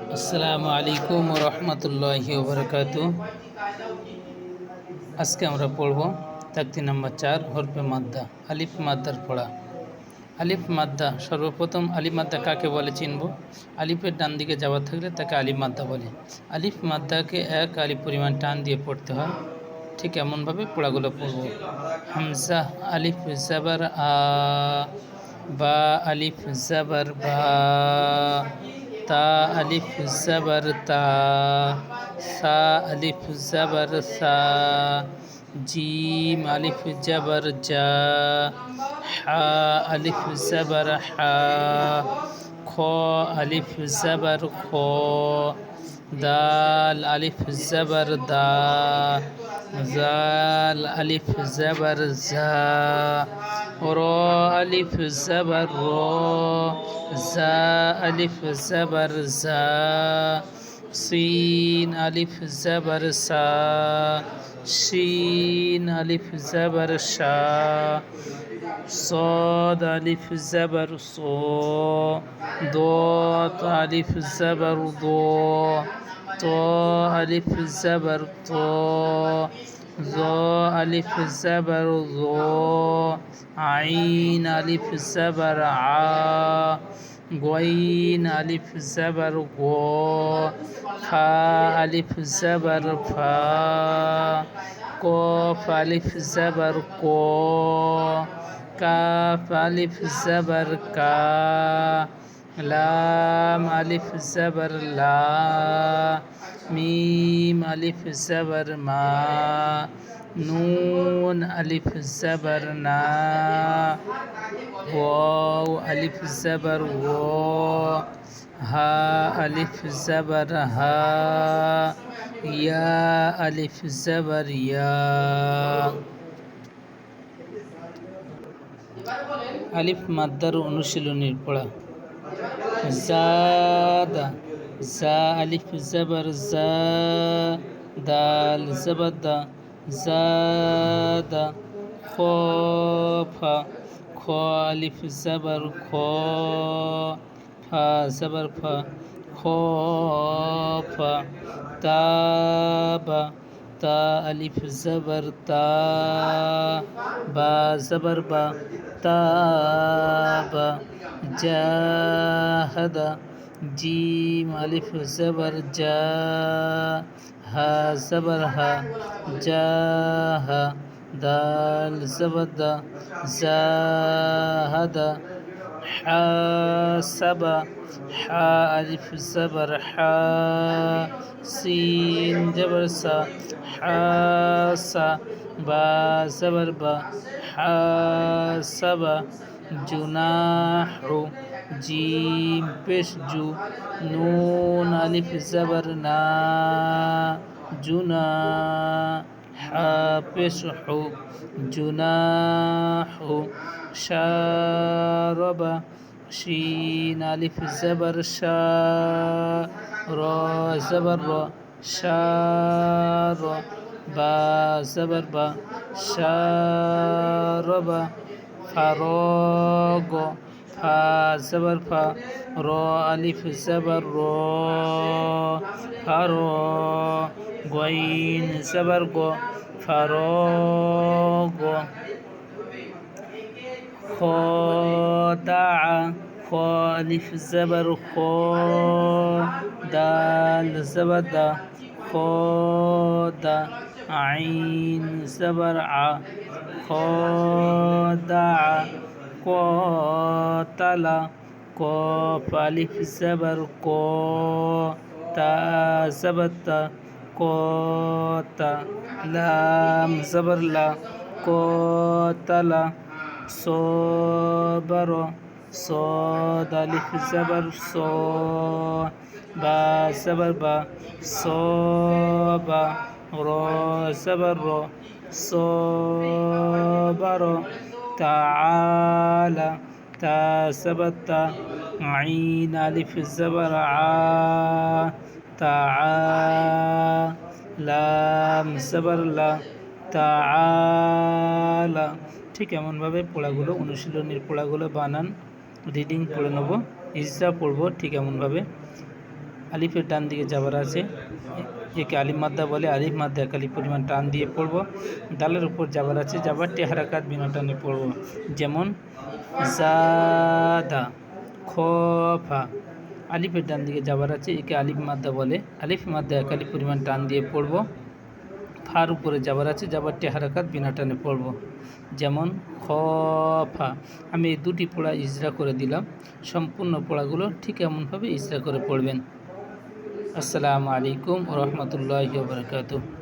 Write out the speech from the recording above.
আসসালামু আলাইকুম রহমতুল্লাহি ওবরাকাতু। আজকে আমরা পড়ব তাকতি নাম্বার 4 হরফে মাদ্দা, আলিফ মাদ্দার পড়া। আলিফ মাদ্দা, সর্বপ্রথম আলিফ মাদ্দা কাকে বলে চিনব। আলিফের ডান দিকে যাওয়া থাকলে তাকে আলিফ মাদ্দা বলে। আলিফ মাদ্দাকে এক আলিফ পরিমাণ টান দিয়ে পড়তে হয়। ঠিক এমনভাবে পড়াগুলো পড়ব। হামজা আলিফ জাবার আ, বা আলিফ জাবার বা, তা আলিফ জাবার তা, সা আলিফ জাবার সা, জিম আলিফ জাবার জা, হা আলিফ জাবার হা, খ আলিফ জাবার খ, দাল আলিফ জাবার দা, জাল আলিফ জাবার জা, র আলিফ জাবার র, জা আলিফ জাবার জা, সিন আলিফ জাবার সা, শিন আলিফ জাবার শা, صاد ألف زبر صو، ضاد ألف زبر ضو، طا ألف زبر طا، ظا ألف زبر ظا، عين ألف زبر عا، غين ألف زبر غا، فا ألف زبر فا، قاف ألف زبر قا، কাফ আলিফ জাবার কা, লাম আলিফ জাবার লা, মিম আলিফ জাবার মা, নুন আলিফ জাবার না, ওয়াও আলিফ জাবার ওয়া, হা আলিফ জাবার হা, ইয়া আলিফ জাবার ইয়া। আলিফ মাদ্দার অনুশীলনীর পড়া। জাদা, জা আলিফ জাবার জা, দাল জাবার দা, জাদা, খফা, খ আলিফ জাবার খ, ফা জাবার ফা, খফা, তাবা, তা আলিফ জাবার তা, বা জাবার বা, তাবা, জাহাদা, জিম আলিফ জাবার জা, হা জাবার হা, জাহা, দাল জাবার দা, জাহাদা, হাসাবা, হা আলিফ জাবার হা, সিন জাবার সা, হাসা, বা জাবার বা, হাসাবা, জুনাহু, জিম পেশ জু, নুন আলিফ জাবার না, জুনা, হা পেশ হু, জুনাহু, শারবা, শিন আলিফ জাবার শা, র জাবার র, শার, বা জাবার বা, শারবা, ফারগ, ফা জাবার ফা, র আলিফ জাবার র, ফার, গইন জাবার গ, ফারগ, খদা, খ আলিফ জাবার খ, দাল জাবার দা, খদা, আইন জাবার আ, খদা, কতালা, কফ আলিফ জাবার ক, তা জাবার তা, কতা, লাম জাবার লা, কতালা, صبر، صاد ألف زبر صا، با زبر با، صابا، را زبر را، صابر، تعالى، تا زبر تا، عين ألف زبر عا، تعالى، لام زبر لا، تعالى। ঠিক এমনভাবে পড়াগুলো অনুশীলনীর পড়াগুলো বানান রিডিং পড়ে নেব, ইজরা পড়ব ঠিক এমনভাবে। আলিফের ডান দিকে যাবার আছে, একে আলিফ মাদ্দা বলে। আলিফ মাদ্দা এক আলিফ পরিমাণ টান দিয়ে পড়ব। দালের উপর যাবার আছে, যাবারটি হারাকাত বিনা টানে পড়ব। যেমন জাদা, খফা। আলিফের ডান দিকে যাবার আছে, একে আলিফ মাদ্দা বলে। আলিফ মাদ্দা এক আলিফ পরিমাণ টান দিয়ে পড়ব। ফার উপরে যাবার আছে, যাবারটি হারাকাত বিনা টানে পড়ব। যেমন খফা। আমি এই দুটি পড়া ইজরা করে দিলাম, সম্পূর্ণ পড়াগুলো ঠিক এমনভাবে ইজরা করে পড়বেন। আসসালামু আলাইকুম ওয়া রাহমাতুল্লাহি ওয়া বারাকাতুহু।